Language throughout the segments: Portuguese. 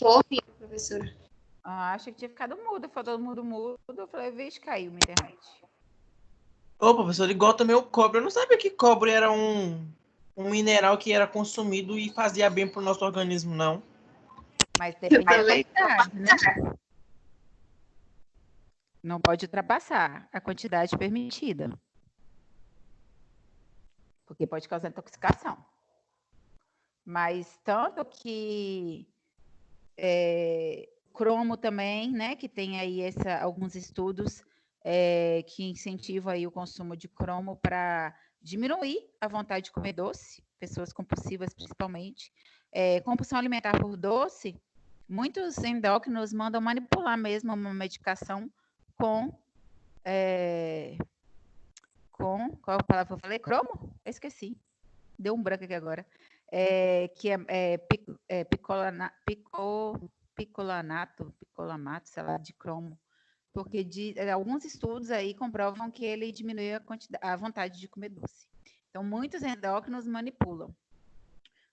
pouquinho, professora. Achei que tinha ficado mudo, foi todo mundo mudo. Eu falei, vixe, caiu minha internet. Ô, professor, igual também o cobre. Eu não sabia que cobre era um mineral que era consumido e fazia bem para o nosso organismo, não. Mas depende da quantidade, né? Não pode ultrapassar a quantidade permitida. Porque pode causar intoxicação. Mas tanto que cromo também, né? Que tem aí alguns estudos que incentivam aí o consumo de cromo para diminuir a vontade de comer doce, pessoas compulsivas principalmente. Compulsão alimentar por doce, muitos endócrinos mandam manipular mesmo uma medicação com qual palavra eu falei? Cromo? Eu esqueci. Deu um branco aqui agora. Que é picolamato, sei lá, de cromo. Porque alguns estudos aí comprovam que ele diminui a vontade de comer doce. Então, muitos endócrinos manipulam.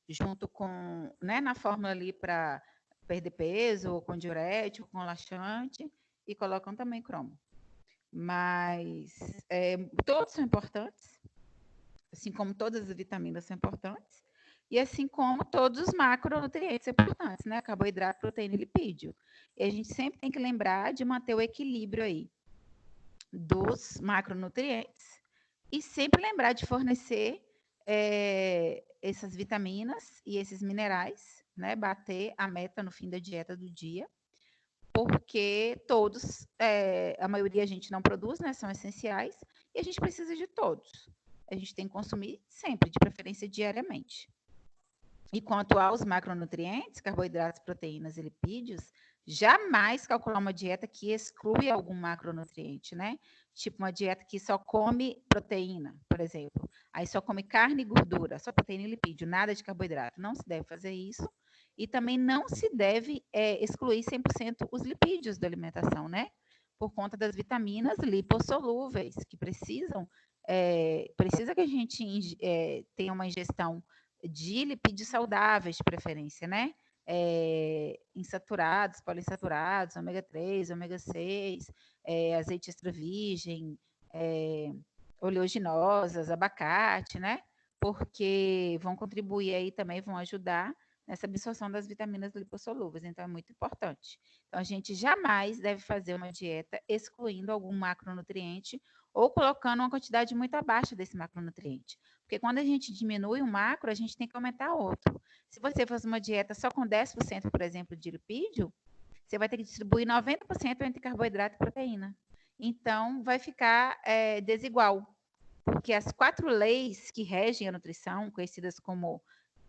Junto com, né, na fórmula ali para perder peso, ou com diurético, com laxante, e colocam também cromo. Mas todos são importantes, assim como todas as vitaminas são importantes, e assim como todos os macronutrientes são importantes, né? Carboidrato, proteína e lipídio. E a gente sempre tem que lembrar de manter o equilíbrio aí dos macronutrientes e sempre lembrar de fornecer essas vitaminas e esses minerais, né? Bater a meta no fim da dieta do dia, porque todos, a maioria a gente não produz, né? São essenciais, e a gente precisa de todos. A gente tem que consumir sempre, de preferência diariamente. E quanto aos macronutrientes, carboidratos, proteínas e lipídios, jamais calcular uma dieta que exclui algum macronutriente, né? Tipo uma dieta que só come proteína, por exemplo. Aí só come carne e gordura, só proteína e lipídio, nada de carboidrato. Não se deve fazer isso. E também não se deve excluir 100% os lipídios da alimentação, né? Por conta das vitaminas lipossolúveis, que precisa que a gente tenha uma ingestão de lipídios saudáveis, de preferência, né? Insaturados, poliinsaturados, ômega 3, ômega 6, azeite extra virgem, oleaginosas, abacate, né? Porque vão contribuir aí também, vão ajudar nessa absorção das vitaminas lipossolúveis, então é muito importante. Então, a gente jamais deve fazer uma dieta excluindo algum macronutriente ou colocando uma quantidade muito abaixo desse macronutriente. Porque quando a gente diminui um macro, a gente tem que aumentar outro. Se você faz uma dieta só com 10%, por exemplo, de lipídio, você vai ter que distribuir 90% entre carboidrato e proteína. Então, vai ficar desigual. Porque as 4 leis que regem a nutrição, conhecidas como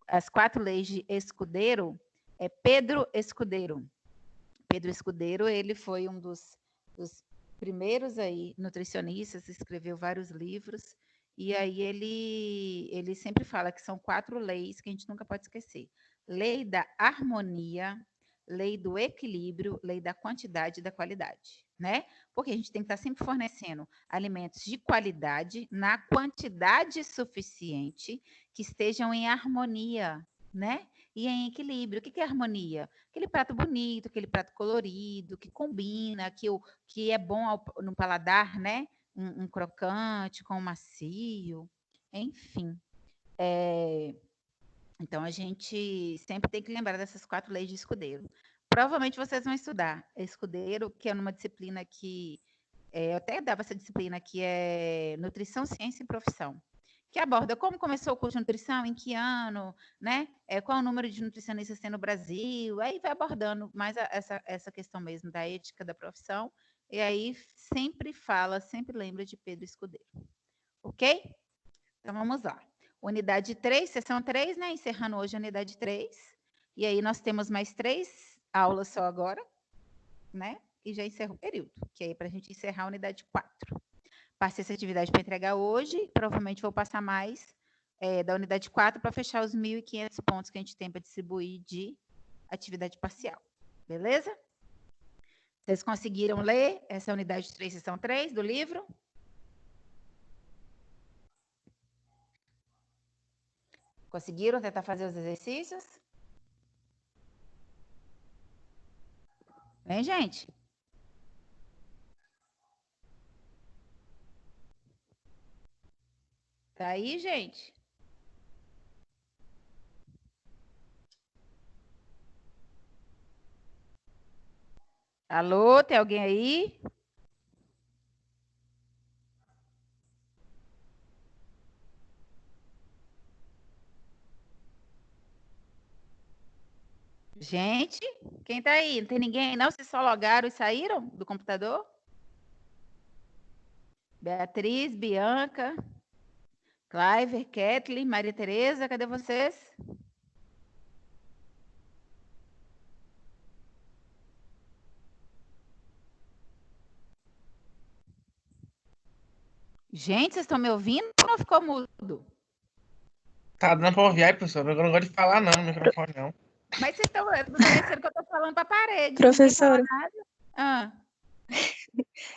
as 4 leis de Escudeiro, é Pedro Escudeiro. Pedro Escudeiro, ele foi um dos primeiros aí nutricionistas, escreveu vários livros, e aí ele sempre fala que são 4 leis que a gente nunca pode esquecer. Lei da harmonia, lei do equilíbrio, lei da quantidade e da qualidade, né? Porque a gente tem que estar sempre fornecendo alimentos de qualidade, na quantidade suficiente, que estejam em harmonia, né? E em equilíbrio. O que é harmonia? Aquele prato bonito, aquele prato colorido, que combina, que é bom no paladar, né? Um crocante com um macio, enfim. Então, a gente sempre tem que lembrar dessas 4 leis de Escudeiro. Provavelmente vocês vão estudar Escudeiro, que é numa disciplina que... eu até dava essa disciplina, que é Nutrição, Ciência e Profissão, que aborda como começou o curso de nutrição, em que ano, né? Qual o número de nutricionistas tem no Brasil, aí vai abordando mais essa questão mesmo da ética da profissão, e aí sempre lembra de Pedro Escudeiro. Ok? Então, vamos lá. Unidade 3, sessão 3, né? Encerrando hoje a unidade 3. E aí nós temos mais 3 aulas só agora, né? E já encerra o período, que aí para a gente encerrar a unidade 4. Passei essa atividade para entregar hoje, provavelmente vou passar mais da unidade 4 para fechar os 1.500 pontos que a gente tem para distribuir de atividade parcial. Beleza? Vocês conseguiram ler essa unidade 3, sessão 3 do livro? Conseguiram tentar fazer os exercícios? Hein, gente? Tá aí, gente? Alô, tem alguém aí? Gente, quem tá aí? Não tem ninguém aí, não? Vocês só logaram e saíram do computador? Beatriz, Bianca, Cliver, Kathleen, Maria Tereza, cadê vocês? Gente, vocês estão me ouvindo ou não ficou mudo? Tá dando pra ouvir aí, professor. Eu não gosto de falar, não, no microfone, não. Mas vocês estão parecendo que eu estou falando para a parede. Professora, Ninguém fala nada. Ah,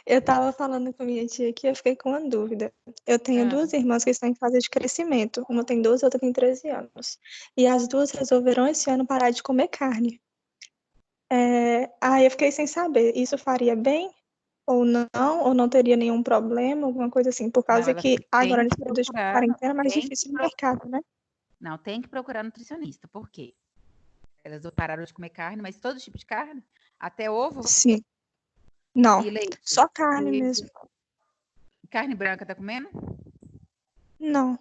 eu estava falando com minha tia aqui, eu fiquei com uma dúvida. Eu tenho ah. duas irmãs que estão em fase de crescimento. Uma tem 12, outra tem 13 anos. E as duas resolveram esse ano parar de comer carne. Aí eu fiquei sem saber, isso faria bem ou não teria nenhum problema, alguma coisa assim, por Não, causa elas que agora têm nesse que período de procurar, quarentena é mais tem que difícil no pro- mercado, né? não, tem que procurar nutricionista. Por quê? Elas pararam de comer carne, mas todo tipo de carne, até ovo Sim. Não, e leite. só carne Teve. mesmo. Carne branca tá comendo? Não,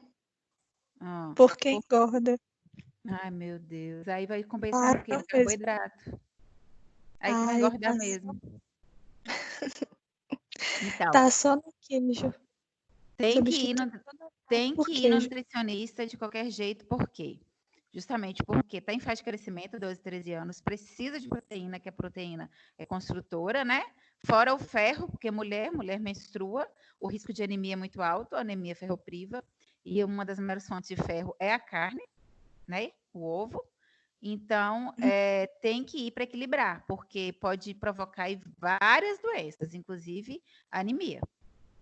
Ah, porque engorda. ai, meu Deus. Aí vai compensar no Para quê? No mesmo. carboidrato. Aí que vai Ai, engordar mesmo. Então, tá só no queijo. tem que ir Substitui no, tem por que ir no queijo. nutricionista de qualquer jeito, por quê? Justamente porque está em fase de crescimento, 12, 13 anos, precisa de proteína, que a proteína é construtora, né? Fora o ferro, porque mulher menstrua, o risco de anemia é muito alto, anemia ferropriva, e uma das maiores fontes de ferro é a carne, né? O ovo. Então, tem que ir para equilibrar, porque pode provocar várias doenças, inclusive anemia,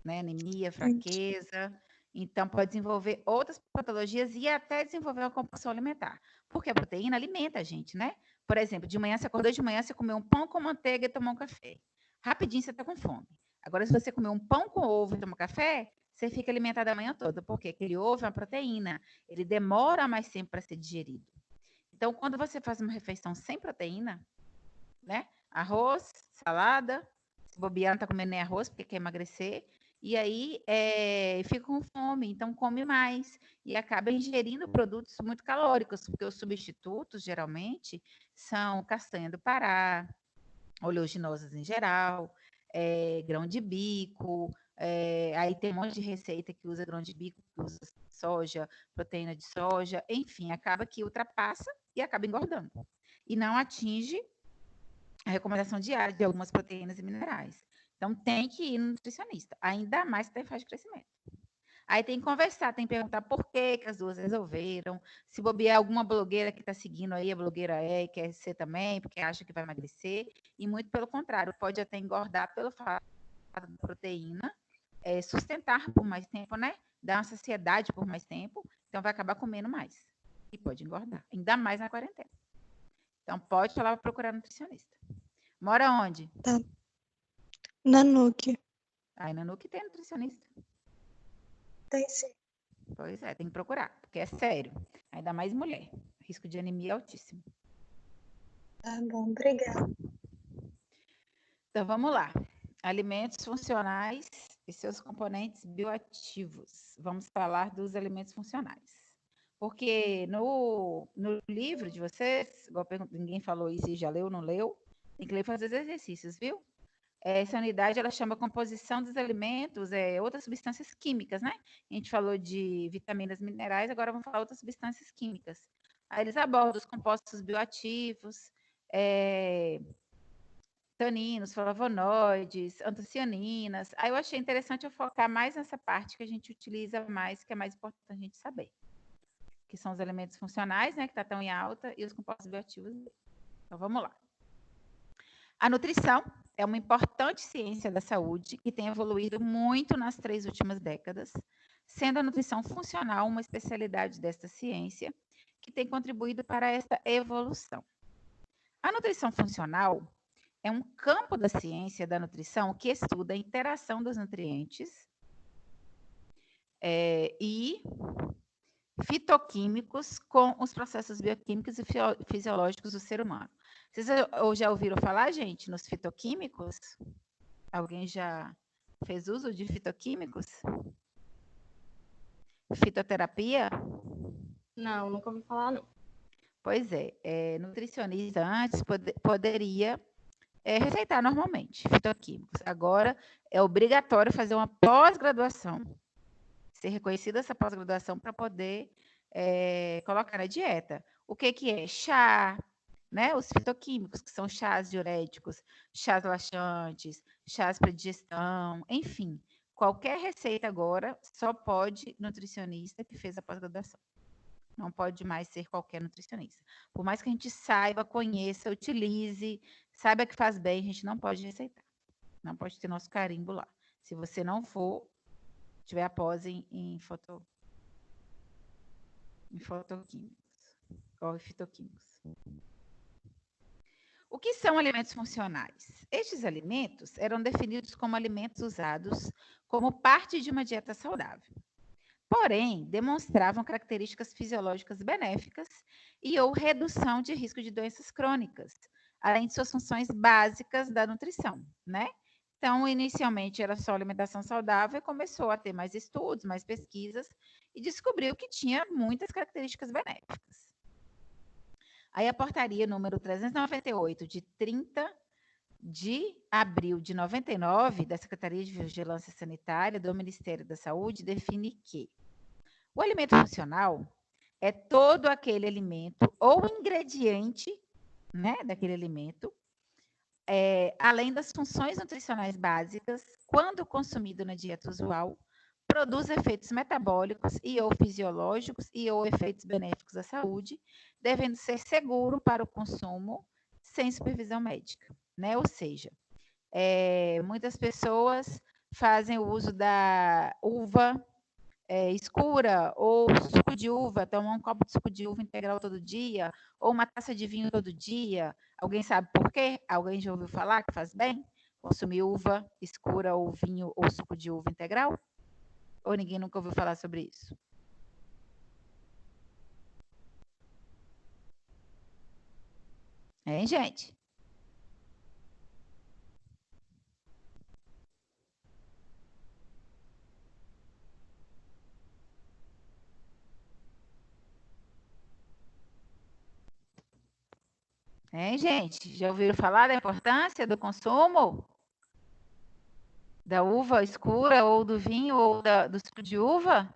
né? Anemia, fraqueza. Então, pode desenvolver outras patologias e até desenvolver uma compulsão alimentar. Porque a proteína alimenta a gente, né? Por exemplo, de manhã, você acordou de manhã, você comeu um pão com manteiga e tomou um café. Rapidinho você está com fome. Agora, se você comer um pão com ovo e tomar café, você fica alimentado a manhã toda, porque aquele ovo é uma proteína. Ele demora mais tempo para ser digerido. Então, quando você faz uma refeição sem proteína, né? Arroz, salada, se bobear, não está comendo nem arroz, porque quer emagrecer, e aí fica com fome, então come mais e acaba ingerindo produtos muito calóricos, porque os substitutos, geralmente, são castanha do Pará, oleaginosas em geral, grão de bico, aí tem um monte de receita que usa grão de bico, que usa soja, proteína de soja, enfim, acaba que ultrapassa e acaba engordando. E não atinge a recomendação diária de algumas proteínas e minerais. Então, tem que ir no nutricionista, ainda mais se está em fase de crescimento. Aí tem que conversar, tem que perguntar por que as duas resolveram. Se bobear alguma blogueira que está seguindo aí, a blogueira e quer ser também, porque acha que vai emagrecer. E muito pelo contrário, pode até engordar pelo fato da proteína sustentar por mais tempo, né? Dar uma saciedade por mais tempo. Então vai acabar comendo mais. E pode engordar, ainda mais na quarentena. Então pode falar para procurar nutricionista. Mora onde? Tá. Nanuque. Aí na NUC tem nutricionista. Tem sim. Pois é, tem que procurar, porque é sério. Ainda mais mulher. O risco de anemia é altíssimo. Tá bom, obrigada. Então vamos lá. Alimentos funcionais e seus componentes bioativos. Vamos falar dos alimentos funcionais. Porque no livro de vocês, igual ninguém falou isso e já leu, não leu, tem que ler e fazer os exercícios, viu? Essa unidade ela chama composição dos alimentos, outras substâncias químicas, né? A gente falou de vitaminas, minerais, agora vamos falar outras substâncias químicas. Aí eles abordam os compostos bioativos, taninos, flavonoides, antocianinas. Aí eu achei interessante eu focar mais nessa parte que a gente utiliza mais, que é mais importante a gente saber. Que são os elementos funcionais, né? Que está tão em alta, e os compostos bioativos. Então vamos lá. A nutrição é uma importante ciência da saúde que tem evoluído muito nas 3 últimas décadas, sendo a nutrição funcional uma especialidade desta ciência que tem contribuído para esta evolução. A nutrição funcional é um campo da ciência da nutrição que estuda a interação dos nutrientes e fitoquímicos com os processos bioquímicos e fisiológicos do ser humano. Vocês já ouviram falar, gente, nos fitoquímicos? Alguém já fez uso de fitoquímicos? Fitoterapia? Não, nunca ouvi falar, não. Pois é, nutricionista antes poderia receitar normalmente fitoquímicos. Agora é obrigatório fazer uma pós-graduação, ser reconhecida essa pós-graduação para poder colocar na dieta. O que é? Chá, né? Os fitoquímicos, que são chás diuréticos, chás laxantes, chás para digestão, enfim. Qualquer receita agora só pode nutricionista que fez a pós-graduação. Não pode mais ser qualquer nutricionista. Por mais que a gente saiba, conheça, utilize, saiba que faz bem, a gente não pode receitar. Não pode ter nosso carimbo lá. Se você não for, tiver a pós em fotoquímicos ou fitoquímicos. O que são alimentos funcionais? Estes alimentos eram definidos como alimentos usados como parte de uma dieta saudável. Porém, demonstravam características fisiológicas benéficas e ou redução de risco de doenças crônicas, além de suas funções básicas da nutrição, né? Então, inicialmente era só alimentação saudável e começou a ter mais estudos, mais pesquisas e descobriu que tinha muitas características benéficas. Aí a portaria número 398 de 30 de abril de 99 da Secretaria de Vigilância Sanitária do Ministério da Saúde define que o alimento funcional é todo aquele alimento ou ingrediente, né, daquele alimento, além das funções nutricionais básicas, quando consumido na dieta usual, produz efeitos metabólicos e ou fisiológicos e ou efeitos benéficos à saúde, devendo ser seguro para o consumo sem supervisão médica, né? Ou seja, muitas pessoas fazem o uso da uva escura ou suco de uva, tomar um copo de suco de uva integral todo dia, ou uma taça de vinho todo dia. Alguém sabe por quê? Alguém já ouviu falar que faz bem? Consumir uva escura ou vinho ou suco de uva integral? Ou ninguém nunca ouviu falar sobre isso? Hein, gente? Hein, gente? Já ouviram falar da importância do consumo da uva escura ou do vinho ou do suco de uva?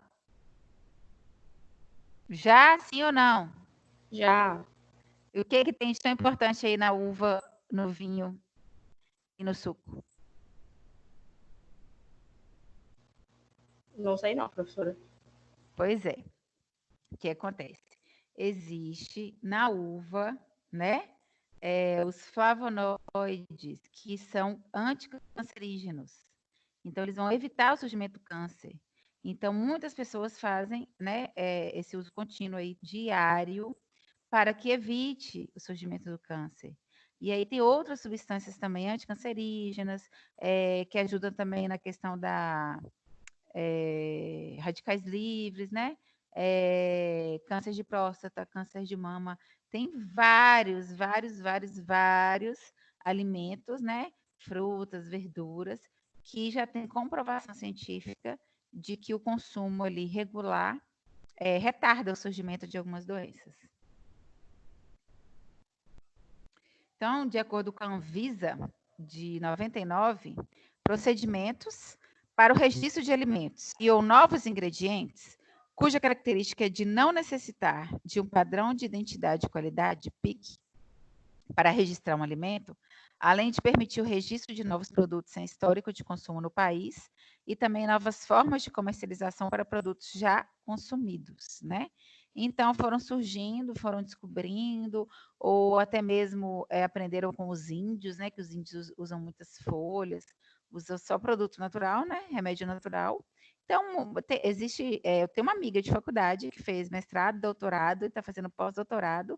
Já, sim ou não? Já. E o que tem de tão importante aí na uva, no vinho e no suco? Não sei não, professora. Pois é. O que acontece? Existe na uva, né? Os flavonoides, que são anticancerígenos. Então, eles vão evitar o surgimento do câncer. Então, muitas pessoas fazem, né, esse uso contínuo aí, diário, para que evite o surgimento do câncer. E aí tem outras substâncias também anticancerígenas, que ajudam também na questão da radicais livres, né? Câncer de próstata, câncer de mama. Tem vários alimentos, né? Frutas, verduras, que já tem comprovação científica de que o consumo ali regular retarda o surgimento de algumas doenças. Então, de acordo com a Anvisa, de 99, procedimentos para o registro de alimentos e ou novos ingredientes, cuja característica é de não necessitar de um padrão de identidade e qualidade, PIC, para registrar um alimento, além de permitir o registro de novos produtos sem histórico de consumo no país e também novas formas de comercialização para produtos já consumidos, né? Então, foram surgindo, foram descobrindo, ou até mesmo aprenderam com os índios, né? Que os índios usam muitas folhas, usam só produto natural, né? Remédio natural. Então, existe. Eu tenho uma amiga de faculdade que fez mestrado, doutorado e está fazendo pós-doutorado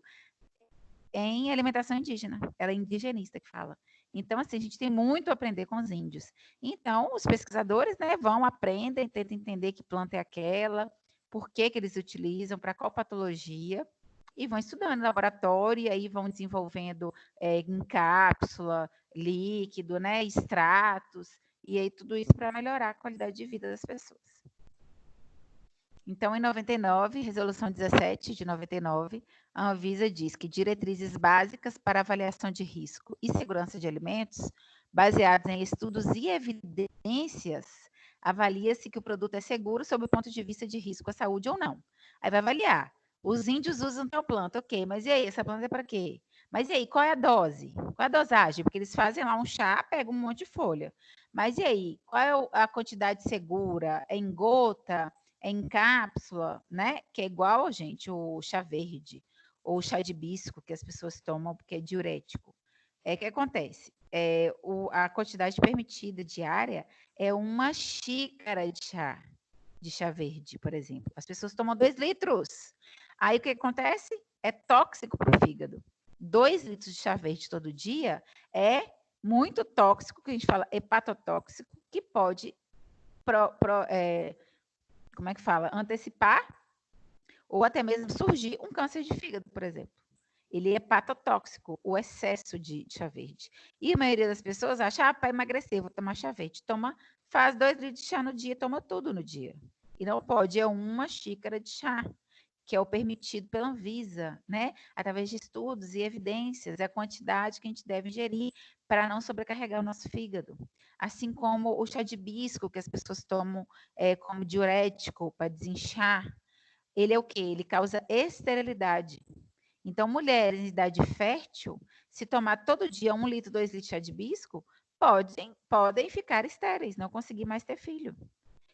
em alimentação indígena. Ela é indigenista que fala. Então, assim, a gente tem muito a aprender com os índios. Então, os pesquisadores, né, vão, aprendem, tentam entender que planta é aquela, por que que eles utilizam, para qual patologia, e vão estudando em laboratório, e aí vão desenvolvendo em cápsula, líquido, né, extratos, e aí tudo isso para melhorar a qualidade de vida das pessoas. Então, em 99, resolução 17 de 99, a Anvisa diz que diretrizes básicas para avaliação de risco e segurança de alimentos, baseadas em estudos e evidências, avalia-se que o produto é seguro sob o ponto de vista de risco à saúde ou não. Aí vai avaliar. Os índios usam tal planta, ok, mas e aí, essa planta é para quê? Mas e aí, qual é a dose? Qual é a dosagem? Porque eles fazem lá um chá, pegam um monte de folha. Mas e aí, qual é a quantidade segura? É em gota? É em cápsula, né? Que é igual, gente, o chá verde ou o chá de hibisco que as pessoas tomam porque é diurético. O que acontece? A quantidade permitida diária é 1 xícara de chá verde, por exemplo. As pessoas tomam 2 litros. Aí o que acontece? É tóxico para o fígado. 2 litros de chá verde todo dia é muito tóxico, que a gente fala hepatotóxico, que pode como é que fala? Antecipar ou até mesmo surgir um câncer de fígado, por exemplo. Ele é hepatotóxico, o excesso de chá verde. E a maioria das pessoas acha, para emagrecer, vou tomar chá verde. Faz 2 litros de chá no dia, toma tudo no dia. E não pode, é 1 xícara de chá, que é o permitido pela Anvisa, né? Através de estudos e evidências, é a quantidade que a gente deve ingerir para não sobrecarregar o nosso fígado. Assim como o chá de hibisco, que as pessoas tomam como diurético para desinchar, ele é o quê? Ele causa esterilidade. Então, mulheres em idade fértil, se tomar todo dia 1 litro, 2 litros de chá de hibisco, podem ficar estéreis, não conseguir mais ter filho.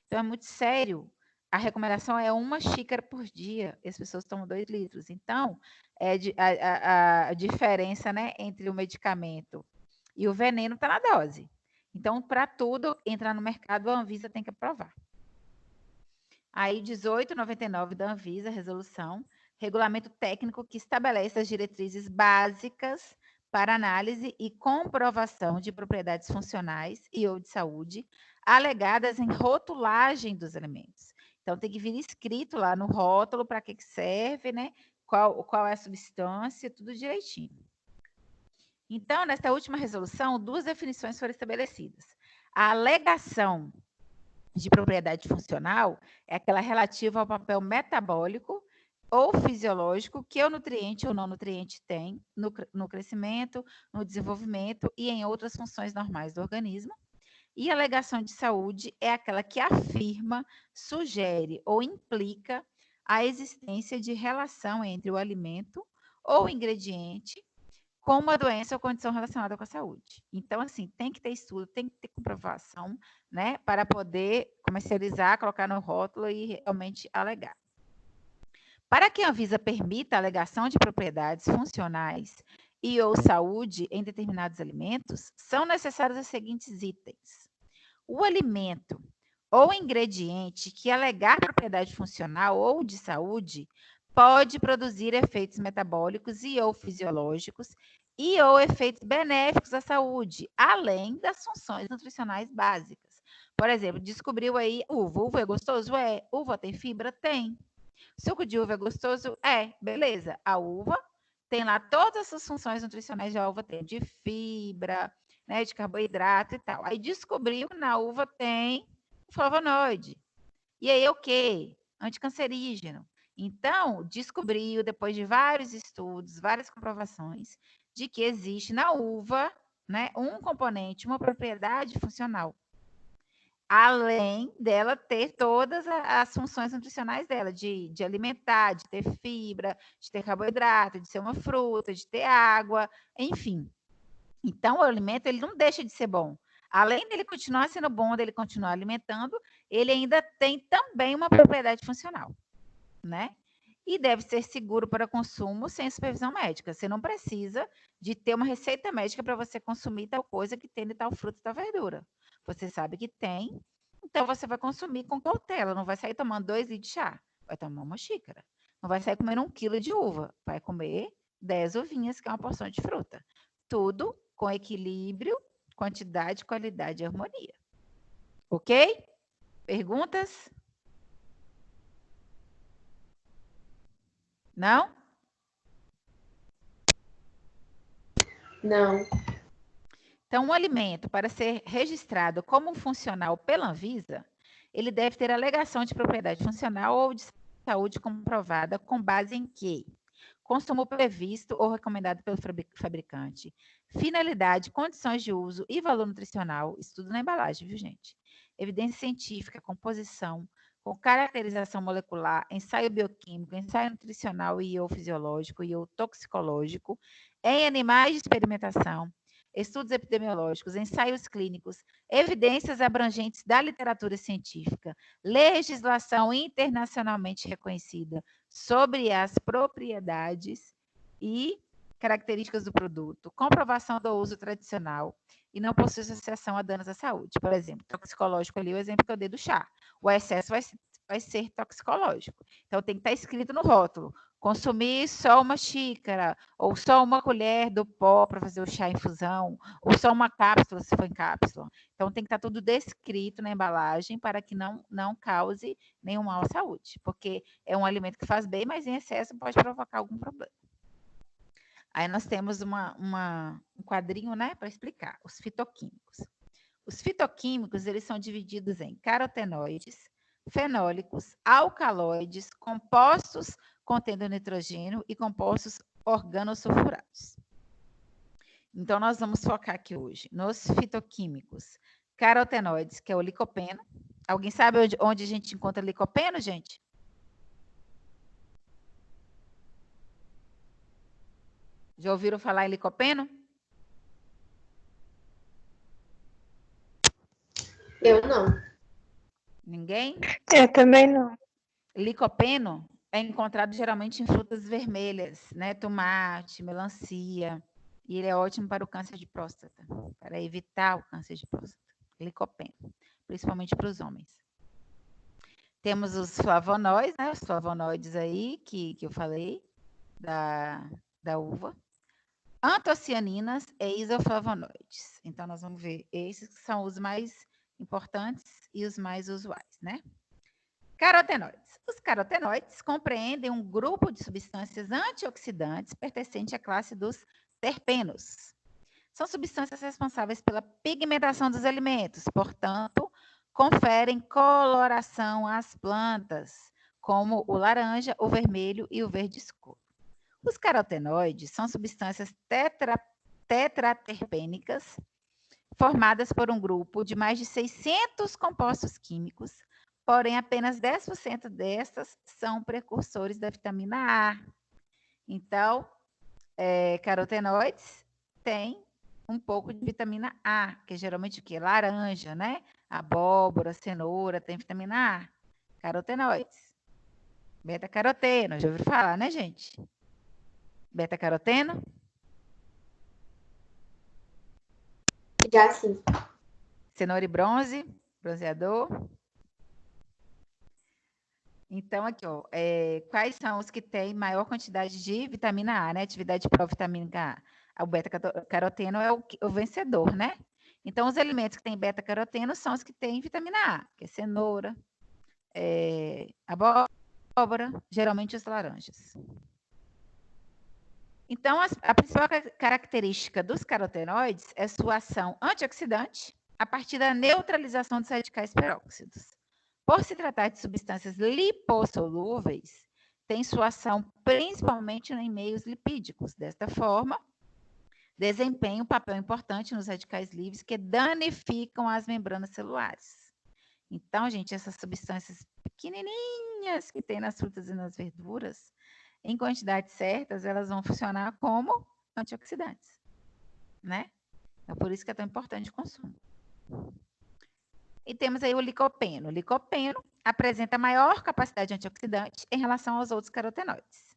Então, é muito sério. A recomendação é 1 xícara por dia, e as pessoas tomam 2 litros. Então, a diferença, né, entre o medicamento e o veneno está na dose. Então, para tudo entrar no mercado, a Anvisa tem que aprovar. Aí, 1899 da Anvisa, resolução, regulamento técnico que estabelece as diretrizes básicas para análise e comprovação de propriedades funcionais e ou de saúde alegadas em rotulagem dos alimentos. Então, tem que vir escrito lá no rótulo para que serve, né? Qual é a substância, tudo direitinho. Então, nesta última resolução, 2 definições foram estabelecidas. A alegação de propriedade funcional é aquela relativa ao papel metabólico ou fisiológico que o nutriente ou não nutriente tem no crescimento, no desenvolvimento e em outras funções normais do organismo. E a alegação de saúde é aquela que afirma, sugere ou implica a existência de relação entre o alimento ou ingrediente com uma doença ou condição relacionada com a saúde. Então, assim, tem que ter estudo, tem que ter comprovação, né, para poder comercializar, colocar no rótulo e realmente alegar. Para que a Anvisa permita a alegação de propriedades funcionais e ou saúde em determinados alimentos, são necessários os seguintes itens. O alimento ou ingrediente que alegar propriedade funcional ou de saúde pode produzir efeitos metabólicos e ou fisiológicos e ou efeitos benéficos à saúde, além das funções nutricionais básicas. Por exemplo, descobriu aí uva. Uva é gostoso? É. Uva tem fibra? Tem. Suco de uva é gostoso? É. Beleza. A uva tem lá todas essas funções nutricionais de uva tem, de fibra, né, de carboidrato e tal. Aí descobriu que na uva tem flavonoide. E aí o quê? Anticancerígeno. Então, descobriu, depois de vários estudos, várias comprovações, de que existe na uva, né, um componente, uma propriedade funcional. Além dela ter todas as funções nutricionais dela, de alimentar, de ter fibra, de ter carboidrato, de ser uma fruta, de ter água, enfim. Então, o alimento ele não deixa de ser bom. Além dele continuar sendo bom, dele continuar alimentando, ele ainda tem também uma propriedade funcional, né? E deve ser seguro para consumo sem supervisão médica. Você não precisa de ter uma receita médica para você consumir tal coisa que tem de tal fruta e tal verdura. Você sabe que tem, então você vai consumir com cautela. Não vai sair tomando 2 litros de chá, vai tomar 1 xícara. Não vai sair comendo 1 quilo de uva, vai comer 10 uvinhas, que é uma porção de fruta. Tudo com equilíbrio, quantidade, qualidade e harmonia. Ok? Perguntas? Não? Não. Então, um alimento, para ser registrado como funcional pela Anvisa, ele deve ter alegação de propriedade funcional ou de saúde comprovada com base em quê? Consumo previsto ou recomendado pelo fabricante. Finalidade, condições de uso e valor nutricional. Isso tudo na embalagem, viu, gente? Evidência científica, composição, com caracterização molecular, ensaio bioquímico, ensaio nutricional e ou fisiológico e ou toxicológico, em animais de experimentação, estudos epidemiológicos, ensaios clínicos, evidências abrangentes da literatura científica, legislação internacionalmente reconhecida sobre as propriedades e características do produto, comprovação do uso tradicional e não possui associação a danos à saúde. Por exemplo, toxicológico ali, o exemplo que eu dei do chá. O excesso vai ser toxicológico. Então, tem que estar escrito no rótulo: consumir só uma xícara, ou só uma colher do pó para fazer o chá infusão, ou só uma cápsula, se for em cápsula. Então, tem que estar tudo descrito na embalagem para que não cause nenhum mal à saúde, porque é um alimento que faz bem, mas em excesso pode provocar algum problema. Aí nós temos um quadrinho, né, para explicar, os fitoquímicos. Os fitoquímicos, eles são divididos em carotenoides, fenólicos, alcaloides, compostos contendo nitrogênio e compostos organosulfurados. Então, nós vamos focar aqui hoje nos fitoquímicos carotenoides, que é o licopeno. Alguém sabe onde a gente encontra licopeno, gente? Já ouviram falar em licopeno? Eu não. Ninguém? Eu também não. Licopeno é encontrado geralmente em frutas vermelhas, né? Tomate, melancia. E ele é ótimo para o câncer de próstata, para evitar o câncer de próstata. Licopeno, principalmente para os homens. Temos os flavonoides, né? Os flavonoides aí que eu falei da uva. Antocianinas e isoflavonoides. Então, nós vamos ver esses que são os mais importantes e os mais usuais, né? Carotenoides. Os carotenoides compreendem um grupo de substâncias antioxidantes pertencente à classe dos terpenos. São substâncias responsáveis pela pigmentação dos alimentos, portanto, conferem coloração às plantas, como o laranja, o vermelho e o verde escuro. Os carotenoides são substâncias tetraterpênicas formadas por um grupo de mais de 600 compostos químicos, porém apenas 10% destas são precursores da vitamina A. Então, carotenoides têm um pouco de vitamina A, que é geralmente o quê? Laranja, né? Abóbora, cenoura, tem vitamina A. Carotenoides. Beta-caroteno, já ouviu falar, né, gente? Beta-caroteno? Já sim. Cenoura e bronze, bronzeador. Então, aqui, ó, quais são os que têm maior quantidade de vitamina A, né? Atividade provitamínica A. O beta-caroteno é o vencedor, né? Então, os alimentos que têm beta-caroteno são os que têm vitamina A, que é cenoura, abóbora, geralmente os laranjas. Então, a principal característica dos carotenoides é sua ação antioxidante a partir da neutralização dos radicais peróxidos. Por se tratar de substâncias lipossolúveis, tem sua ação principalmente em meios lipídicos. Desta forma, desempenha um papel importante nos radicais livres que danificam as membranas celulares. Então, gente, essas substâncias pequenininhas que tem nas frutas e nas verduras, em quantidades certas, elas vão funcionar como antioxidantes, né? É por isso que é tão importante o consumo. E temos aí o licopeno. O licopeno apresenta maior capacidade antioxidante em relação aos outros carotenoides.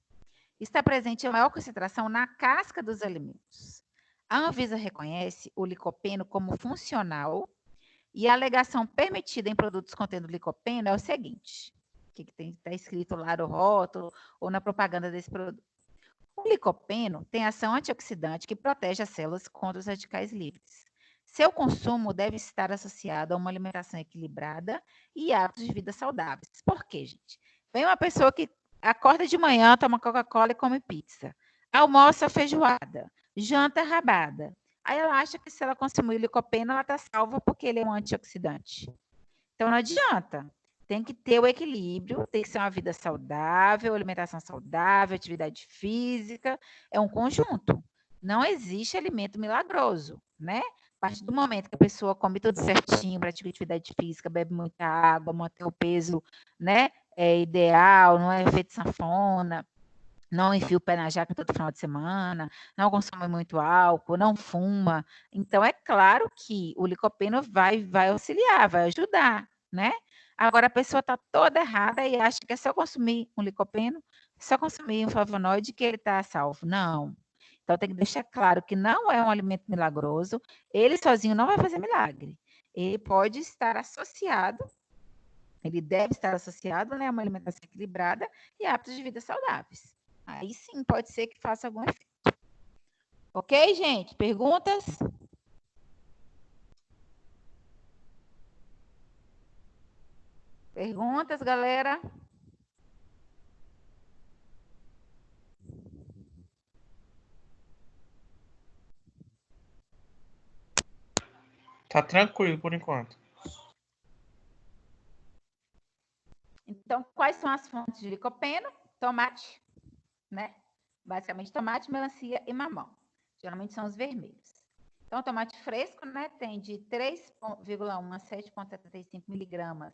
Está presente em maior concentração na casca dos alimentos. A Anvisa reconhece o licopeno como funcional e a alegação permitida em produtos contendo licopeno é o seguinte: o que está escrito lá no rótulo ou na propaganda desse produto. O licopeno tem ação antioxidante que protege as células contra os radicais livres. Seu consumo deve estar associado a uma alimentação equilibrada e hábitos de vida saudáveis. Por quê, gente? Vem uma pessoa que acorda de manhã, toma Coca-Cola e come pizza. Almoça feijoada, janta rabada. Aí ela acha que se ela consumir licopeno, ela está salva porque ele é um antioxidante. Então não adianta. Tem que ter o equilíbrio, tem que ser uma vida saudável, alimentação saudável, atividade física, é um conjunto. Não existe alimento milagroso, né? A partir do momento que a pessoa come tudo certinho, pratica atividade física, bebe muita água, mantém o peso, né, ideal, não é efeito sanfona, não enfia o pé na jaca todo final de semana, não consome muito álcool, não fuma. Então, é claro que o licopeno vai auxiliar, vai ajudar, né? Agora, a pessoa está toda errada e acha que é só consumir um licopeno, só consumir um flavonoide que ele está salvo. Não. Então, tem que deixar claro que não é um alimento milagroso, ele sozinho não vai fazer milagre. Ele pode estar associado, ele deve estar associado, né, a uma alimentação equilibrada e hábitos de vida saudáveis. Aí sim, pode ser que faça algum efeito. Ok, gente? Perguntas? Perguntas, galera? Tá tranquilo por enquanto. Então, quais são as fontes de licopeno? Tomate, né? Basicamente, tomate, melancia e mamão. Geralmente são os vermelhos. Então, o tomate fresco, né, tem de 3,1 a 7,75 miligramas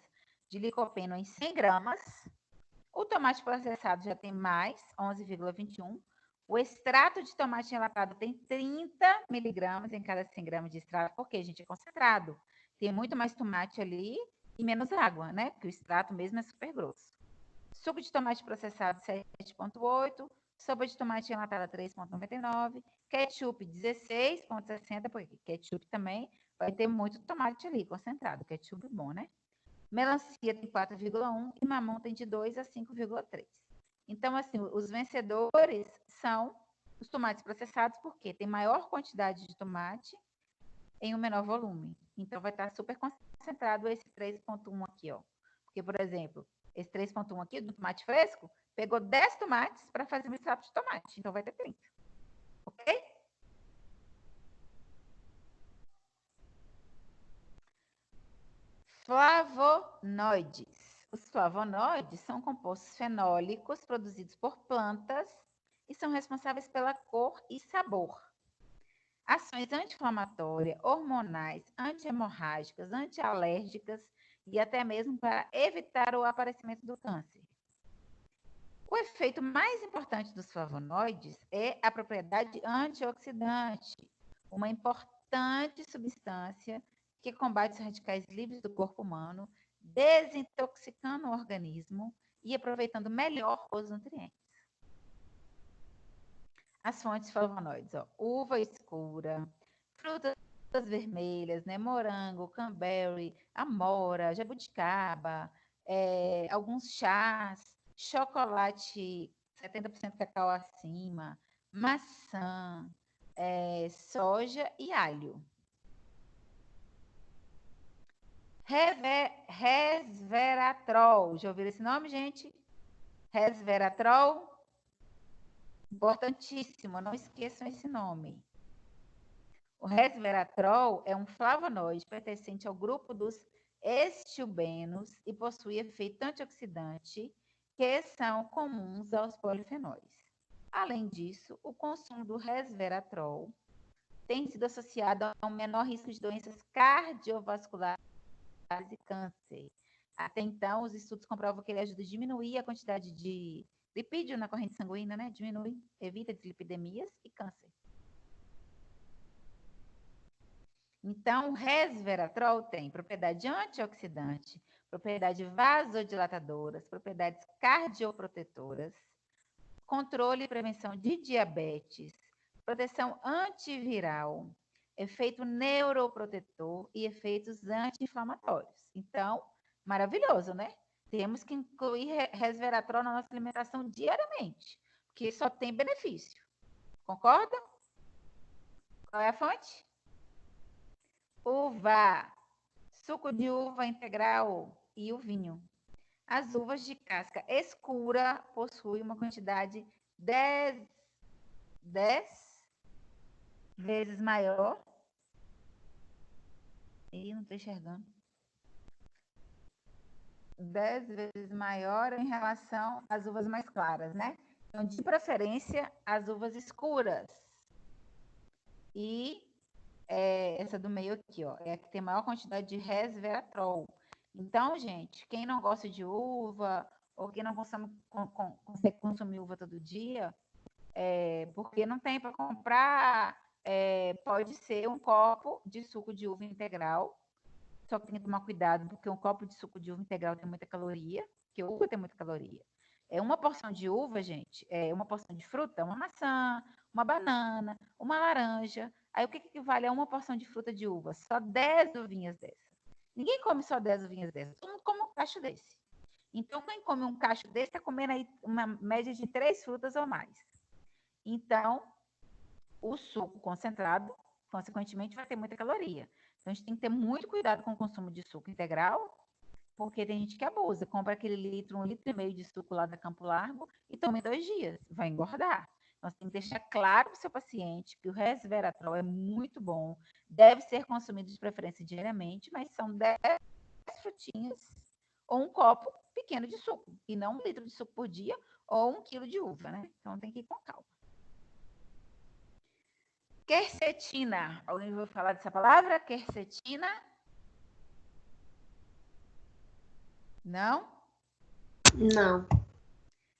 de licopeno em 100 gramas. O tomate processado já tem mais, 11,21. O extrato de tomate enlatado tem 30 miligramas em cada 100 gramas de extrato, porque, gente, é concentrado. Tem muito mais tomate ali e menos água, né? Porque o extrato mesmo é super grosso. Suco de tomate processado, 7,8. Sopa de tomate enlatada, 3,99. Ketchup, 16,60, porque ketchup também vai ter muito tomate ali concentrado. Ketchup bom, né? Melancia tem 4,1 e mamão tem de 2 a 5,3. Então, assim, os vencedores são os tomates processados, porque tem maior quantidade de tomate em um menor volume. Então, vai estar super concentrado esse 3,1 aqui, ó. Porque, por exemplo, esse 3,1 aqui do tomate fresco pegou 10 tomates para fazer um extrato de tomate. Então, vai ter 30. Ok? Flavonoides. Os flavonoides são compostos fenólicos produzidos por plantas e são responsáveis pela cor e sabor. Ações anti-inflamatórias, hormonais, anti-hemorrágicas, antialérgicas e até mesmo para evitar o aparecimento do câncer. O efeito mais importante dos flavonoides é a propriedade antioxidante, uma importante substância que combate os radicais livres do corpo humano, desintoxicando o organismo e aproveitando melhor os nutrientes. As fontes flavonoides, ó, uva escura, frutas vermelhas, né, morango, cranberry, amora, jabuticaba, alguns chás, chocolate 70% cacau acima, maçã, soja e alho. Resveratrol. Já ouviram esse nome, gente? Resveratrol. Importantíssimo, não esqueçam esse nome. O resveratrol é um flavonoide pertencente ao grupo dos estilbenos e possui efeito antioxidante que são comuns aos polifenóis. Além disso, o consumo do resveratrol tem sido associado a um menor risco de doenças cardiovasculares e câncer. Até então, os estudos comprovam que ele ajuda a diminuir a quantidade de lipídio na corrente sanguínea, né? Diminui, evita deslipidemias e câncer. Então, o resveratrol tem propriedade antioxidante, propriedade vasodilatadoras, propriedades cardioprotetoras, controle e prevenção de diabetes, proteção antiviral, efeito neuroprotetor e efeitos anti-inflamatórios. Então, maravilhoso, né? Temos que incluir resveratrol na nossa alimentação diariamente, que só tem benefício. Concorda? Qual é a fonte? Uva, suco de uva integral e o vinho. As uvas de casca escura possuem uma quantidade 10 vezes maior. Ih, não estou enxergando. 10 vezes maior em relação às uvas mais claras, né? Então, de preferência, as uvas escuras. E essa do meio aqui, ó, é a que tem maior quantidade de resveratrol. Então, gente, quem não gosta de uva, ou quem não consegue consumir uva todo dia, porque não tem para comprar, pode ser um copo de suco de uva integral. Só que tem que tomar cuidado, porque um copo de suco de uva integral tem muita caloria, porque uva tem muita caloria. Uma porção de uva, gente, uma porção de fruta, uma maçã, uma banana, uma laranja. Aí o que equivale a uma porção de fruta de uva? Só 10 uvinhas dessas. Ninguém come só 10 uvinhas dessas, todo mundo come um cacho desse. Então, quem come um cacho desse está comendo aí uma média de 3 frutas ou mais. Então, o suco concentrado, consequentemente, vai ter muita caloria. Então, a gente tem que ter muito cuidado com o consumo de suco integral, porque tem gente que abusa, compra aquele litro, 1,5 litro de suco lá da Campo Largo e toma em 2 dias, vai engordar. Então, você tem que deixar claro para o seu paciente que o resveratrol é muito bom, deve ser consumido de preferência diariamente, mas são 10 frutinhas ou um copo pequeno de suco, e não 1 litro de suco por dia ou 1 quilo de uva, né? Então, tem que ir com calma. Quercetina. Alguém ouviu falar dessa palavra? Quercetina? Não? Não.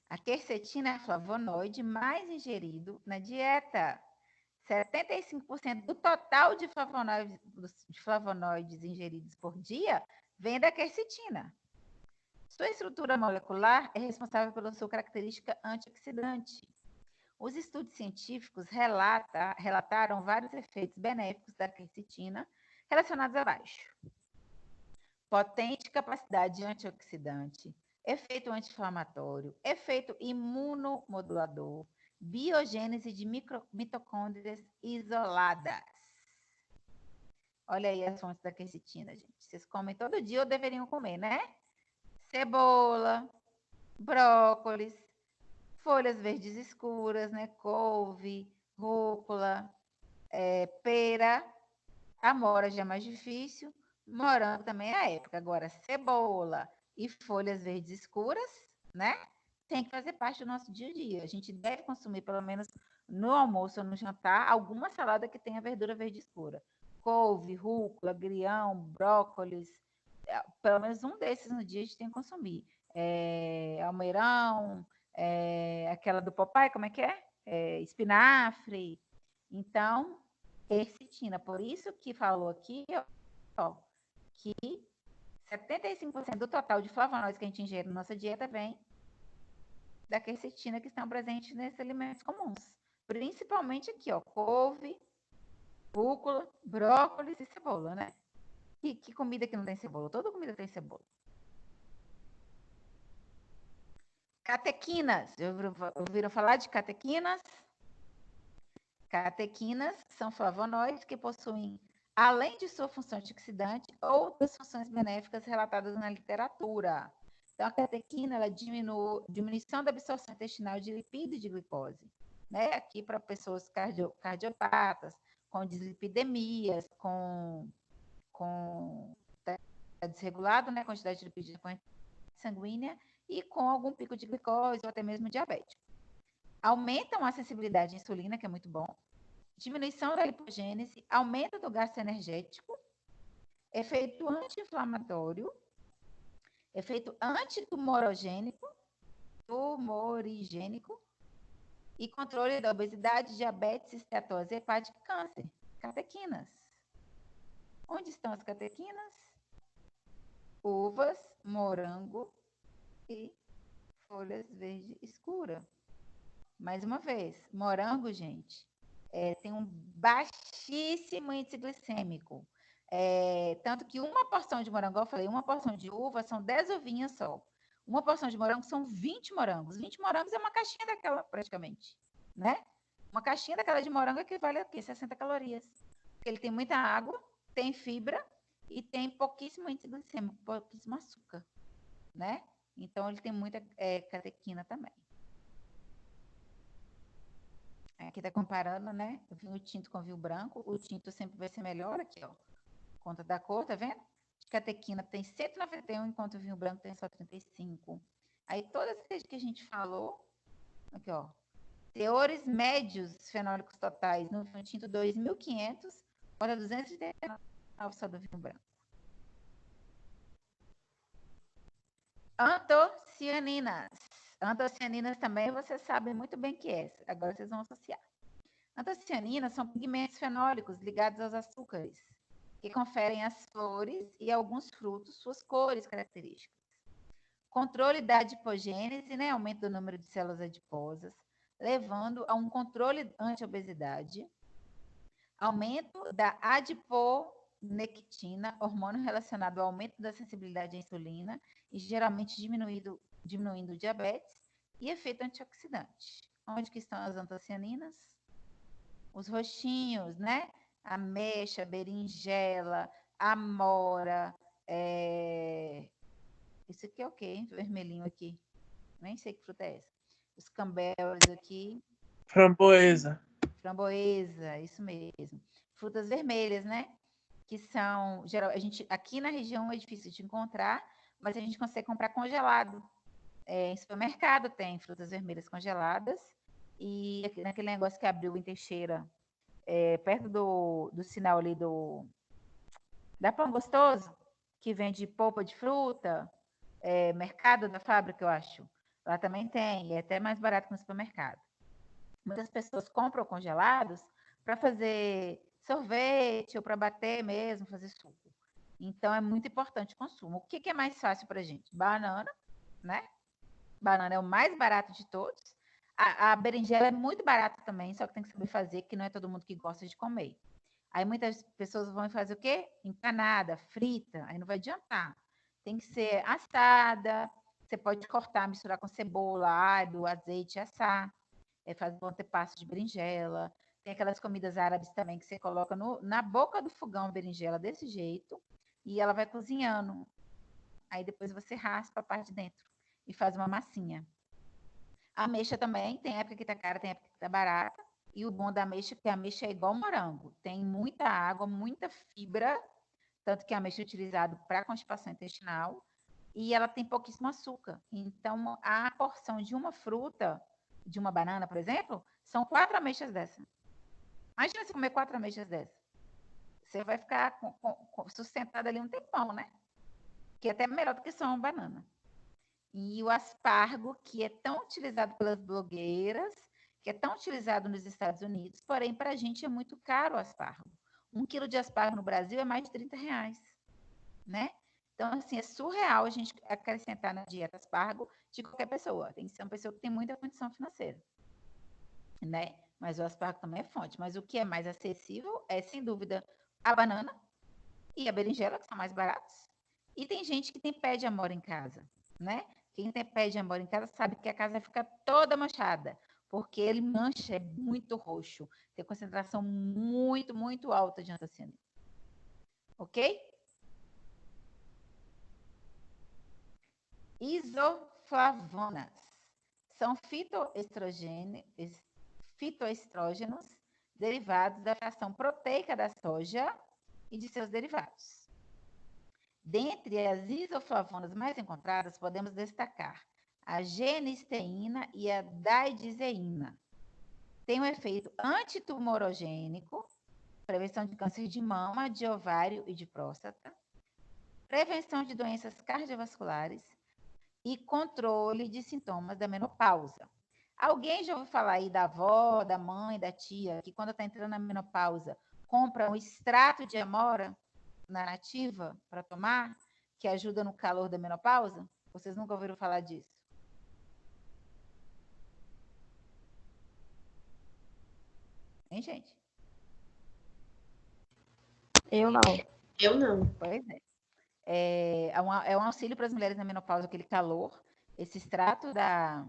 A quercetina é flavonoide mais ingerido na dieta. 75% do total de flavonoides ingeridos por dia vem da quercetina. Sua estrutura molecular é responsável pela sua característica antioxidante. Os estudos científicos relataram vários efeitos benéficos da quercetina relacionados abaixo. Potente capacidade antioxidante, efeito anti-inflamatório, efeito imunomodulador, biogênese de mitocôndrias isoladas. Olha aí as fontes da quercetina, gente. Vocês comem todo dia ou deveriam comer, né? Cebola, brócolis, folhas verdes escuras, né? Couve, rúcula, pera. Amora já é mais difícil. Morango também é a época. Agora, cebola e folhas verdes escuras, né? Tem que fazer parte do nosso dia a dia. A gente deve consumir, pelo menos no almoço ou no jantar, alguma salada que tenha verdura verde escura. Couve, rúcula, agrião, brócolis. Pelo menos um desses no dia a gente tem que consumir. Almeirão, aquela do papai, como é que é? Espinafre. Então, quercetina. Por isso que falou aqui, ó, que 75% do total de flavonoides que a gente ingere na nossa dieta vem da quercetina que estão presentes nesses alimentos comuns. Principalmente aqui, ó, couve, rúcula, brócolis e cebola, né? Que comida que não tem cebola? Toda comida tem cebola. Catequinas. Ouviram falar de catequinas? Catequinas são flavonoides que possuem, além de sua função antioxidante, outras funções benéficas relatadas na literatura. Então, a catequina, ela diminuição da absorção intestinal de lipídio e de glicose. Né? Aqui para pessoas cardiopatas, com dislipidemias, com desregulado, né? Quantidade de lipídio na corrente sanguínea e com algum pico de glicose ou até mesmo diabético. Aumentam a sensibilidade à insulina, que é muito bom. Diminuição da lipogênese, aumento do gasto energético, efeito anti-inflamatório, efeito antitumorigênico e controle da obesidade, diabetes, esteatose hepática e câncer. Catequinas. Onde estão as catequinas? Uvas, morango e folhas verde escura. Mais uma vez, morango, gente, tem um baixíssimo índice glicêmico. Tanto que uma porção de morango, eu falei, uma porção de uva são 10 uvinhas só. Uma porção de morango são 20 morangos. 20 morangos é uma caixinha daquela, praticamente, né? Uma caixinha daquela de morango equivale a quê? 60 calorias. Porque ele tem muita água, tem fibra e tem pouquíssimo índice glicêmico, pouquíssimo açúcar, né? Então, ele tem muita catequina também. Aqui tá comparando, né? O vinho tinto com o vinho branco. O tinto sempre vai ser melhor aqui, ó. Conta da cor, tá vendo? De catequina tem 191, enquanto o vinho branco tem só 35. Aí, todas as que a gente falou, aqui, ó. Teores médios fenólicos totais no vinho tinto 2.500, fora 239 só do vinho branco. Antocianinas. Antocianinas também vocês sabem muito bem que é. Agora vocês vão associar. Antocianinas são pigmentos fenólicos ligados aos açúcares, que conferem às flores e alguns frutos suas cores características. Controle da adipogênese, né, aumento do número de células adiposas, levando a um controle anti-obesidade, aumento da adiponectina, hormônio relacionado ao aumento da sensibilidade à insulina e geralmente diminuindo o diabetes, e efeito antioxidante. Onde que estão as antocianinas? Os roxinhos, né? Ameixa, berinjela, amora, isso aqui é o quê? Vermelhinho aqui. Nem sei que fruta é essa. Os cambelos aqui. Framboesa. Framboesa, isso mesmo. Frutas vermelhas, né? Que são, a gente, aqui na região é difícil de encontrar, mas a gente consegue comprar congelado. Em supermercado tem frutas vermelhas congeladas. E naquele negócio que abriu em Teixeira, perto do sinal ali da Pão Gostoso, que vende polpa de fruta, mercado da fábrica, eu acho. Lá também tem, é até mais barato que no supermercado. Muitas pessoas compram congelados para fazer sorvete ou para bater mesmo, fazer suco. Então, é muito importante o consumo. O que é mais fácil para a gente? Banana, né? Banana é o mais barato de todos. A berinjela é muito barata também, só que tem que saber fazer, que não é todo mundo que gosta de comer. Aí muitas pessoas vão fazer o quê? Empanada, frita, aí não vai adiantar. Tem que ser assada, você pode cortar, misturar com cebola, alho, azeite, assar. Faz um antepasto de berinjela. Tem aquelas comidas árabes também que você coloca na boca do fogão a berinjela desse jeito e ela vai cozinhando. Aí depois você raspa a parte de dentro e faz uma massinha. A ameixa também, tem época que tá cara, tem época que tá barata. E o bom da ameixa é que a ameixa é igual morango. Tem muita água, muita fibra, tanto que a ameixa é utilizada para constipação intestinal. E ela tem pouquíssimo açúcar. Então, a porção de uma fruta, de uma banana, por exemplo, são 4 ameixas dessa. Imagina você comer 4 ameixas dessa. Você vai ficar sustentado ali um tempão, né? Que é até melhor do que só uma banana. E o aspargo, que é tão utilizado pelas blogueiras, que é tão utilizado nos Estados Unidos, porém, para a gente é muito caro o aspargo. 1 quilo de aspargo no Brasil é mais de R$30, né? Então, assim, é surreal a gente acrescentar na dieta aspargo de qualquer pessoa. Tem que ser uma pessoa que tem muita condição financeira, né? Mas o aspargo também é fonte. Mas o que é mais acessível é, sem dúvida, a banana e a berinjela, que são mais baratos. E tem gente que tem pé de amora em casa, né? Quem tem pé de amora em casa sabe que a casa fica toda manchada, porque ele mancha, é muito roxo. Tem concentração muito, muito alta de antocianina. Ok? Isoflavonas são fitoestrógenos derivados da fração proteica da soja e de seus derivados. Dentre as isoflavonas mais encontradas, podemos destacar a genisteína e a didizeína. Tem um efeito antitumorogênico, prevenção de câncer de mama, de ovário e de próstata, prevenção de doenças cardiovasculares e controle de sintomas da menopausa. Alguém já ouviu falar aí da avó, da mãe, da tia, que quando está entrando na menopausa, compra um extrato de amora na nativa para tomar, que ajuda no calor da menopausa? Vocês nunca ouviram falar disso? Hein, gente? Eu não. Eu não. Pois é. É um auxílio para as mulheres na menopausa, aquele calor. esse extrato da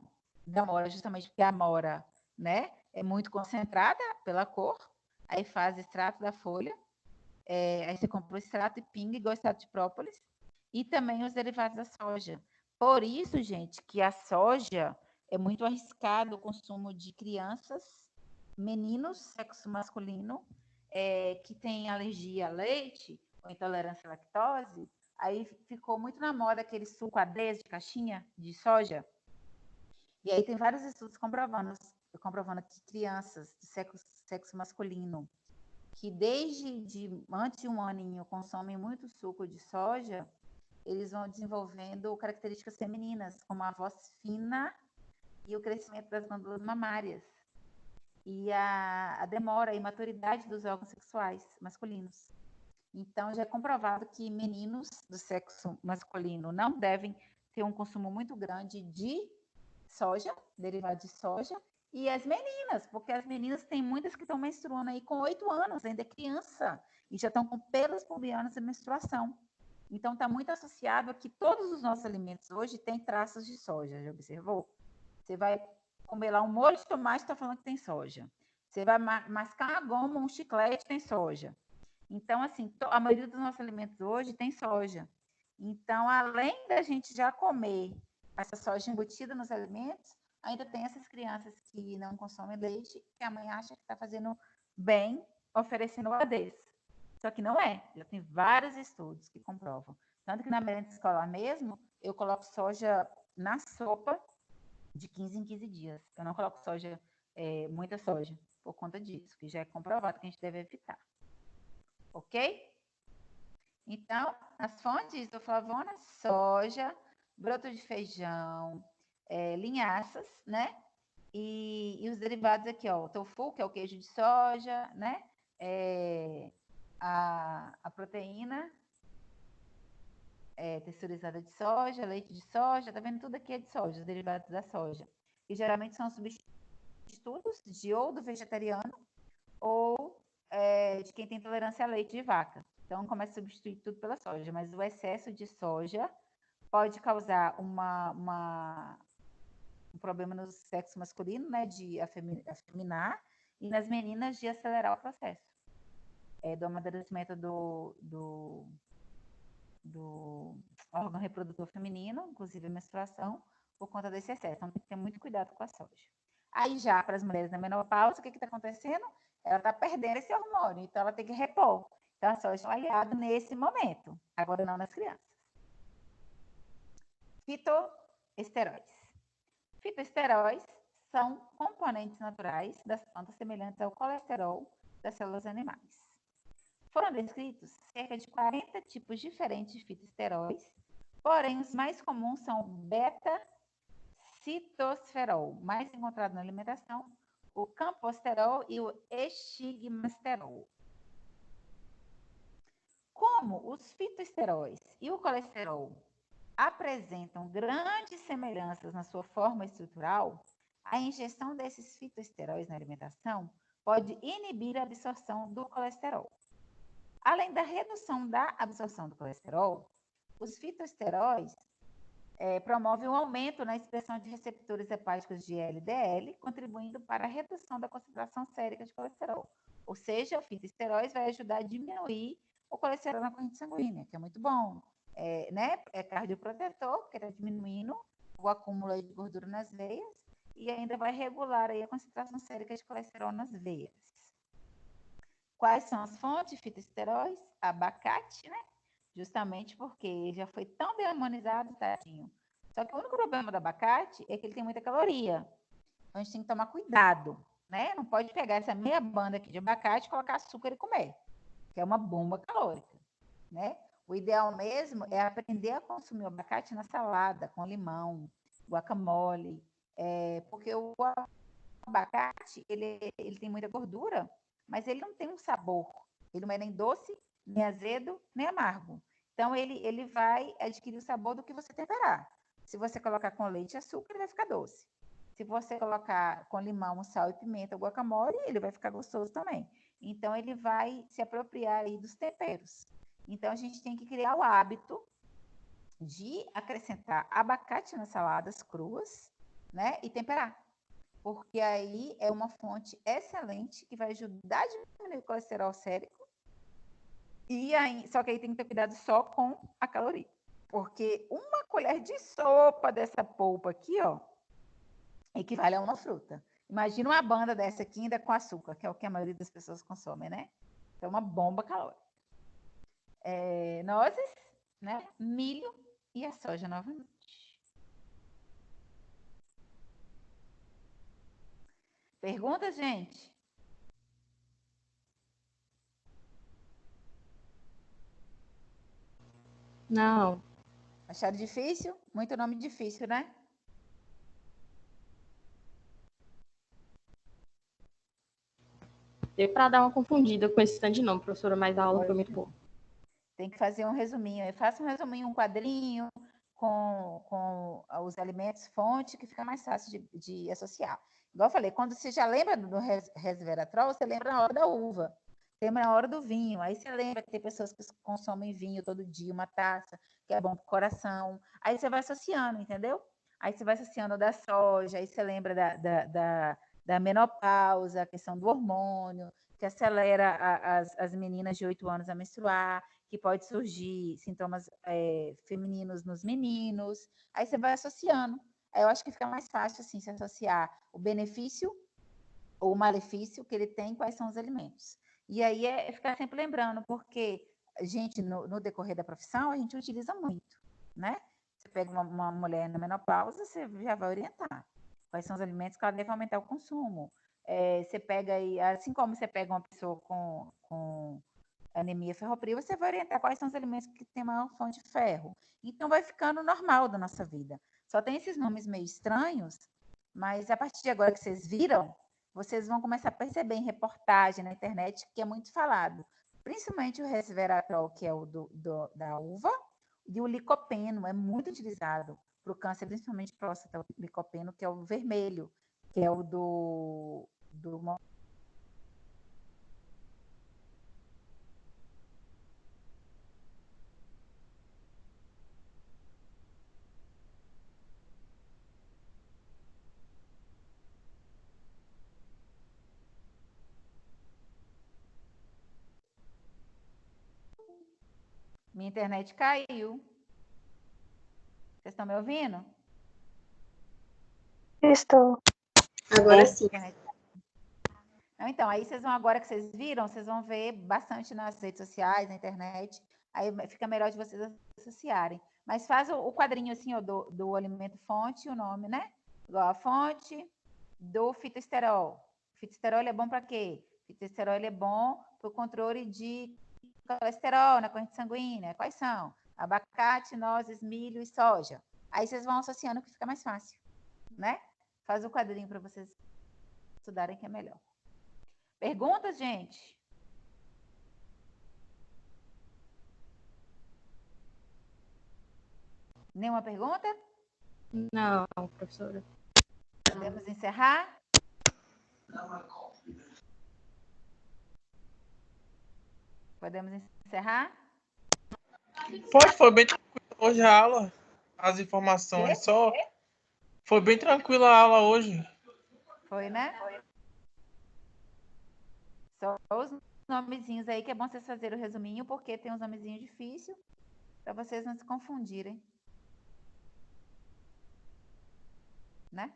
amora, justamente porque a amora, né, é muito concentrada pela cor, aí faz extrato da folha, aí você compra o extrato e pinga, igual extrato de própolis, e também os derivados da soja. Por isso, gente, que a soja é muito arriscado o consumo de crianças, meninos, sexo masculino, que têm alergia a leite ou intolerância à lactose. Aí ficou muito na moda aquele suco ADES de caixinha de soja. E aí tem vários estudos comprovando que crianças de sexo masculino que desde antes de um aninho consomem muito suco de soja, eles vão desenvolvendo características femininas, como a voz fina e o crescimento das glândulas mamárias. E a demora e maturidade dos órgãos sexuais masculinos. Então, já é comprovado que meninos do sexo masculino não devem ter um consumo muito grande de soja, derivado de soja, e as meninas, porque as meninas têm muitas que estão menstruando aí com 8 anos, ainda é criança, e já estão com pelos pubianos de menstruação. Então, está muito associado a que todos os nossos alimentos hoje têm traços de soja, já observou? Você vai comer lá um molho de tomate, está falando que tem soja. Você vai mascar uma goma, um chiclete, tem soja. Então, assim, a maioria dos nossos alimentos hoje tem soja. Então, além da gente já comer essa soja embutida nos alimentos, ainda tem essas crianças que não consomem leite, que a mãe acha que está fazendo bem, oferecendo o ADES. Só que não é. Já tem vários estudos que comprovam. Tanto que na merenda escolar mesmo, eu coloco soja na sopa de 15 em 15 dias. Eu não coloco soja, muita soja, por conta disso, que já é comprovado que a gente deve evitar. Ok? Então, as fontes de isoflavona, soja, broto de feijão, linhaças, né? E os derivados aqui, ó, o tofu, que é o queijo de soja, né? A proteína texturizada de soja, leite de soja, tá vendo? Tudo aqui é de soja, os derivados da soja. E geralmente são substitutos de ou do vegetariano ou de quem tem intolerância a leite de vaca. Então, começa a substituir tudo pela soja, mas o excesso de soja pode causar um problema no sexo masculino, né, de afeminar, e nas meninas de acelerar o processo do amadurecimento do órgão reprodutor feminino, inclusive a menstruação, por conta desse excesso. Então, tem que ter muito cuidado com a soja. Aí, já para as mulheres na menopausa, o que está acontecendo? Ela está perdendo esse hormônio, então ela tem que repor. Então, a soja é um aliado nesse momento, agora não nas crianças. Fitoesteróides. Fitoesteróides são componentes naturais das plantas semelhantes ao colesterol das células animais. Foram descritos cerca de 40 tipos diferentes de fitoesteróides, porém os mais comuns são o beta-citosferol, mais encontrado na alimentação, o camposterol e o estigmasterol. Como os fitoesteróides e o colesterol apresentam grandes semelhanças na sua forma estrutural, a ingestão desses fitoesteróides na alimentação pode inibir a absorção do colesterol. Além da redução da absorção do colesterol, os fitoesteróides promovem um aumento na expressão de receptores hepáticos de LDL, contribuindo para a redução da concentração sérica de colesterol. Ou seja, o fitoesteróide vai ajudar a diminuir o colesterol na corrente sanguínea, que é muito bom. Né? É cardioprotetor, porque está diminuindo o acúmulo de gordura nas veias e ainda vai regular aí a concentração sérica de colesterol nas veias. Quais são as fontes de fitoesteróides? Abacate, né? Justamente porque ele já foi tão demonizado, tadinho. Só que o único problema do abacate é que ele tem muita caloria. Então, a gente tem que tomar cuidado, né? Não pode pegar essa meia banda aqui de abacate, colocar açúcar e comer, que é uma bomba calórica, né? O ideal mesmo é aprender a consumir o abacate na salada, com limão, guacamole, porque o abacate, ele tem muita gordura, mas ele não tem um sabor. Ele não é nem doce, nem azedo, nem amargo. Então, ele vai adquirir o sabor do que você temperar. Se você colocar com leite e açúcar, ele vai ficar doce. Se você colocar com limão, sal e pimenta, guacamole, ele vai ficar gostoso também. Então, ele vai se apropriar aí dos temperos. Então, a gente tem que criar o hábito de acrescentar abacate nas saladas cruas, né? E temperar. Porque aí é uma fonte excelente que vai ajudar a diminuir o colesterol sérico. E aí, só que aí tem que ter cuidado só com a caloria. Porque uma colher de sopa dessa polpa aqui, ó, equivale a uma fruta. Imagina uma banda dessa aqui ainda com açúcar, que é o que a maioria das pessoas consomem, né? Então, uma bomba calórica. Nozes, né? Milho e a soja novamente. Pergunta, gente? Não. Acharam difícil? Muito nome difícil, né? Deu para dar uma confundida com esse tanto de nome, professora, mas a aula foi muito boa. Tem que fazer um resuminho. Eu faço um resuminho, um quadrinho com os alimentos fonte, que fica mais fácil de associar. Igual eu falei, quando você já lembra do resveratrol, você lembra na hora da uva, lembra na hora do vinho. Aí você lembra que tem pessoas que consomem vinho todo dia, uma taça, que é bom para o coração. Aí você vai associando, entendeu? Aí você vai associando da soja, aí você lembra da menopausa, a questão do hormônio, que acelera as meninas de 8 anos a menstruar, que pode surgir sintomas femininos nos meninos. Aí você vai associando. Aí eu acho que fica mais fácil assim, se associar o benefício ou o malefício que ele tem, quais são os alimentos. E aí é ficar sempre lembrando, porque a gente, no decorrer da profissão, a gente utiliza muito, né? Você pega uma mulher na menopausa, você já vai orientar quais são os alimentos que ela deve aumentar o consumo. Você pega aí, assim como você pega uma pessoa com anemia ferropriva, você vai orientar quais são os alimentos que têm maior fonte de ferro. Então, vai ficando normal da nossa vida. Só tem esses nomes meio estranhos, mas a partir de agora que vocês viram, vocês vão começar a perceber em reportagem na internet que é muito falado. Principalmente o resveratrol, que é o da uva, e o licopeno, é muito utilizado para o câncer, principalmente próstata, o licopeno, que é o vermelho, que é o do Minha internet caiu. Vocês estão me ouvindo? Estou. Agora sim. Então, aí vocês vão, agora que vocês viram, vocês vão ver bastante nas redes sociais, na internet. Aí fica melhor de vocês associarem. Mas faz o quadrinho assim, ó, do alimento fonte e o nome, né? Igual a fonte do fitosterol. Fitosterol é bom para quê? Fitosterol é bom para o controle de colesterol na corrente sanguínea. Quais são? Abacate, nozes, milho e soja. Aí vocês vão associando que fica mais fácil, né? Faz o quadrinho para vocês estudarem que é melhor. Perguntas, gente? Nenhuma pergunta? Não, professora. Podemos encerrar? Podemos encerrar? Foi bem tranquila hoje a aula. As informações só. Foi bem tranquila a aula hoje. Foi, né? Só os nomezinhos aí, que é bom vocês fazerem o resuminho, porque tem uns nomezinhos difíceis, para vocês não se confundirem. Né?